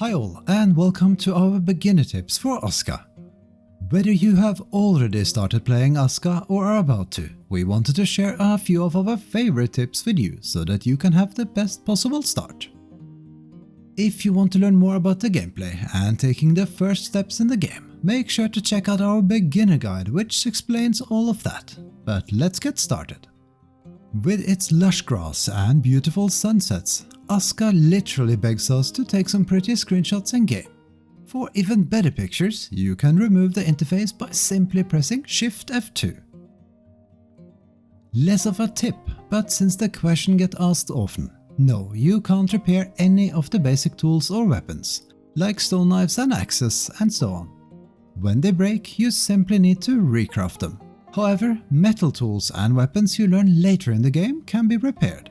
Hi all, and welcome to our beginner tips for ASKA. Whether you have already started playing ASKA or are about to, we wanted to share a few of our favorite tips with you so that you can have the best possible start. If you want to learn more about the gameplay and taking the first steps in the game, make sure to check out our beginner guide which explains all of that. But let's get started. With its lush grass and beautiful sunsets, ASKA literally begs us to take some pretty screenshots in game. For even better pictures, you can remove the interface by simply pressing Shift F2. Less of a tip, but since the question gets asked often, no, you can't repair any of the basic tools or weapons, like stone knives and axes and so on. When they break, you simply need to recraft them. However, metal tools and weapons you learn later in the game can be repaired.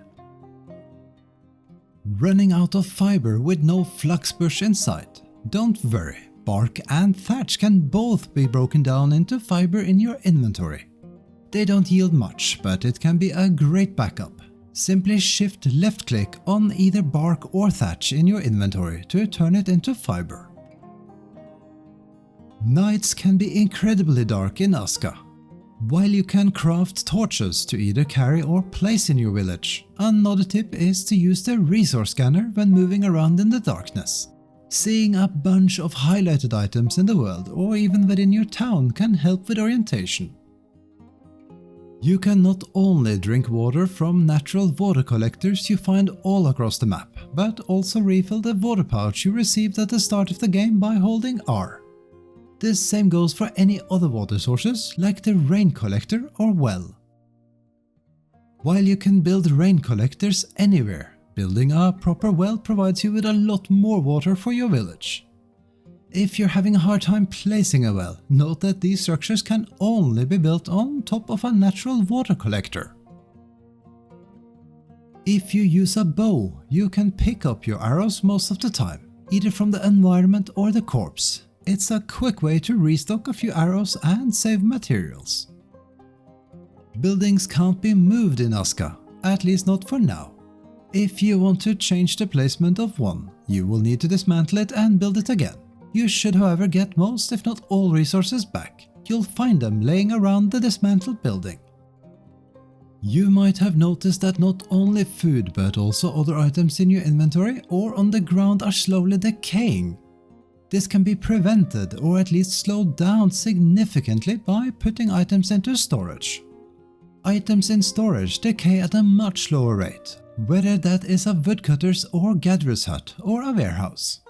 Running out of fiber with no flux bush in sight? Don't worry, bark and thatch can both be broken down into fiber in your inventory. They don't yield much, but it can be a great backup. Simply shift left click on either bark or thatch in your inventory to turn it into fiber. Nights can be incredibly dark in ASKA. While you can craft torches to either carry or place in your village, another tip is to use the resource scanner when moving around in the darkness. Seeing a bunch of highlighted items in the world or even within your town can help with orientation. You can not only drink water from natural water collectors you find all across the map, but also refill the water pouch you received at the start of the game by holding R. The same goes for any other water sources like the rain collector or well. While you can build rain collectors anywhere, building a proper well provides you with a lot more water for your village. If you're having a hard time placing a well, note that these structures can only be built on top of a natural water collector. If you use a bow, you can pick up your arrows most of the time, either from the environment or the corpse. It's a quick way to restock a few arrows and save materials. Buildings can't be moved in ASKA, at least not for now. If you want to change the placement of one, you will need to dismantle it and build it again. You should however get most if not all resources back. You'll find them laying around the dismantled building. You might have noticed that not only food but also other items in your inventory or on the ground are slowly decaying. This can be prevented or at least slowed down significantly by putting items into storage. Items in storage decay at a much slower rate, whether that is a woodcutter's or gatherer's hut or a warehouse.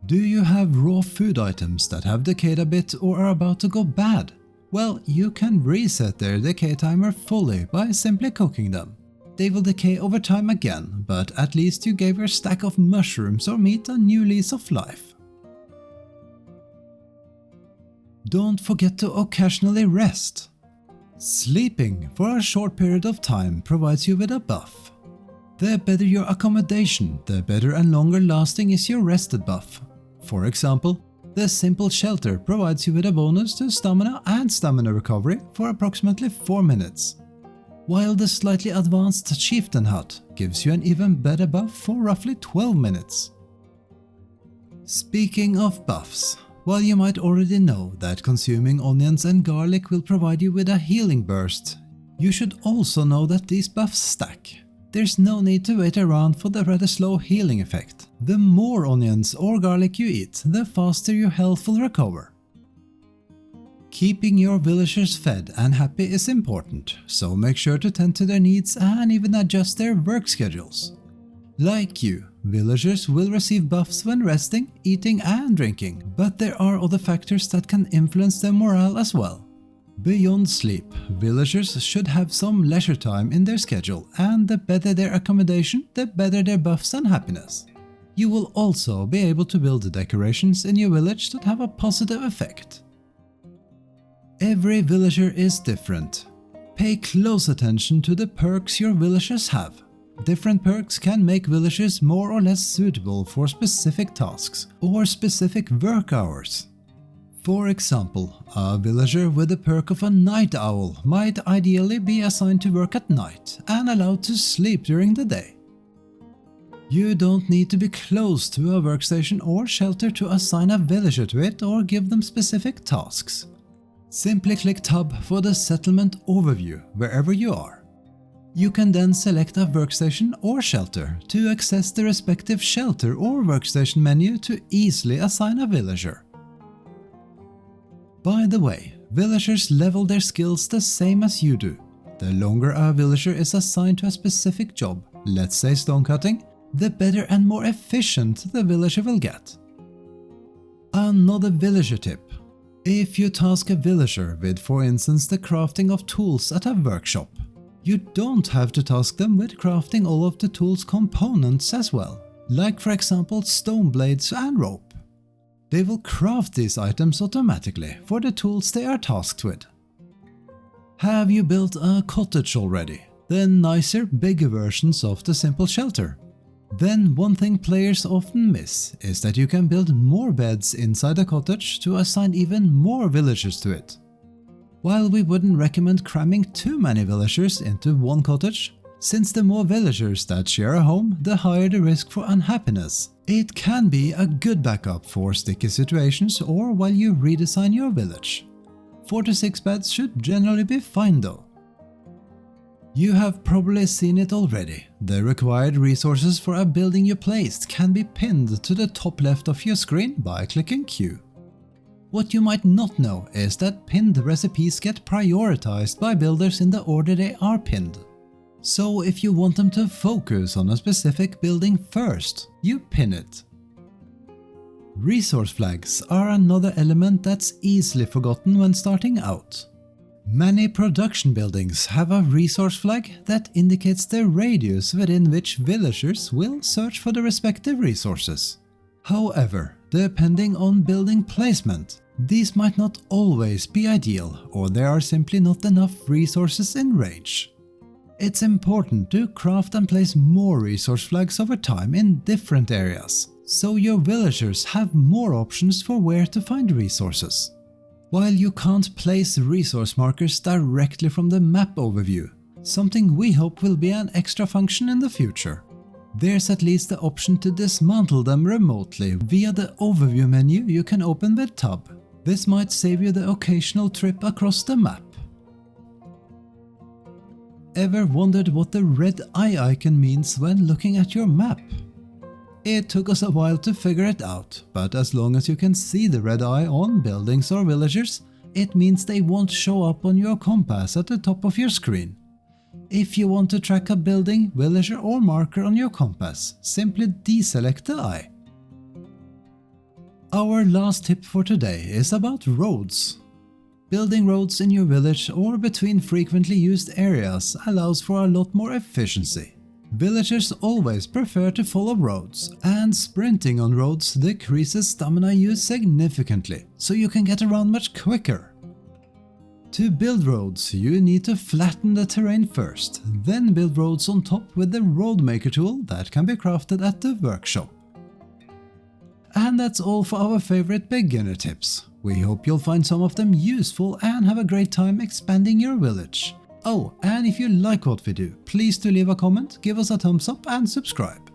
Do you have raw food items that have decayed a bit or are about to go bad? Well, you can reset their decay timer fully by simply cooking them. They will decay over time again, but at least you gave your stack of mushrooms or meat a new lease of life. Don't forget to occasionally rest. Sleeping for a short period of time provides you with a buff. The better your accommodation, the better and longer lasting is your rested buff. For example, the simple shelter provides you with a bonus to stamina and stamina recovery for approximately 4 minutes. While the slightly advanced chieftain hut gives you an even better buff for roughly 12 minutes. Speaking of buffs, while you might already know that consuming onions and garlic will provide you with a healing burst, you should also know that these buffs stack. There's no need to wait around for the rather slow healing effect. The more onions or garlic you eat, the faster your health will recover. Keeping your villagers fed and happy is important, so make sure to tend to their needs and even adjust their work schedules. Like you, villagers will receive buffs when resting, eating and drinking, but there are other factors that can influence their morale as well. Beyond sleep, villagers should have some leisure time in their schedule, and the better their accommodation, the better their buffs and happiness. You will also be able to build decorations in your village that have a positive effect. Every villager is different. Pay close attention to the perks your villagers have. Different perks can make villagers more or less suitable for specific tasks or specific work hours. For example, a villager with the perk of a night owl might ideally be assigned to work at night and allowed to sleep during the day. You don't need to be close to a workstation or shelter to assign a villager to it or give them specific tasks. Simply click Tab for the settlement overview wherever you are. You can then select a workstation or shelter to access the respective shelter or workstation menu to easily assign a villager. By the way, villagers level their skills the same as you do. The longer a villager is assigned to a specific job, let's say stonecutting, the better and more efficient the villager will get. Another villager tip. If you task a villager with, for instance, the crafting of tools at a workshop, you don't have to task them with crafting all of the tool's components as well, like for example stone blades and rope. They will craft these items automatically for the tools they are tasked with. Have you built a cottage already? The nicer, bigger versions of the simple shelter? Then one thing players often miss is that you can build more beds inside a cottage to assign even more villagers to it. While we wouldn't recommend cramming too many villagers into one cottage, since the more villagers that share a home, the higher the risk for unhappiness. It can be a good backup for sticky situations or while you redesign your village. 4 to 6 beds should generally be fine though. You have probably seen it already. The required resources for a building you placed can be pinned to the top left of your screen by clicking Q. What you might not know is that pinned recipes get prioritized by builders in the order they are pinned. So if you want them to focus on a specific building first, you pin it. Resource flags are another element that's easily forgotten when starting out. Many production buildings have a resource flag that indicates the radius within which villagers will search for the respective resources. However, depending on building placement, these might not always be ideal or there are simply not enough resources in range. It's important to craft and place more resource flags over time in different areas, so your villagers have more options for where to find resources. While you can't place resource markers directly from the map overview, something we hope will be an extra function in the future, there's at least the option to dismantle them remotely via the overview menu you can open with Tab. This might save you the occasional trip across the map. Ever wondered what the red eye icon means when looking at your map? It took us a while to figure it out, but as long as you can see the red eye on buildings or villagers, it means they won't show up on your compass at the top of your screen. If you want to track a building, villager or marker on your compass, simply deselect the eye. Our last tip for today is about roads. Building roads in your village or between frequently used areas allows for a lot more efficiency. Villagers always prefer to follow roads, and sprinting on roads decreases stamina use significantly, so you can get around much quicker. To build roads, you need to flatten the terrain first, then build roads on top with the Roadmaker tool that can be crafted at the workshop. And that's all for our favorite beginner tips. We hope you'll find some of them useful and have a great time expanding your village. Oh, and if you like what we do, please do leave a comment, give us a thumbs up and subscribe.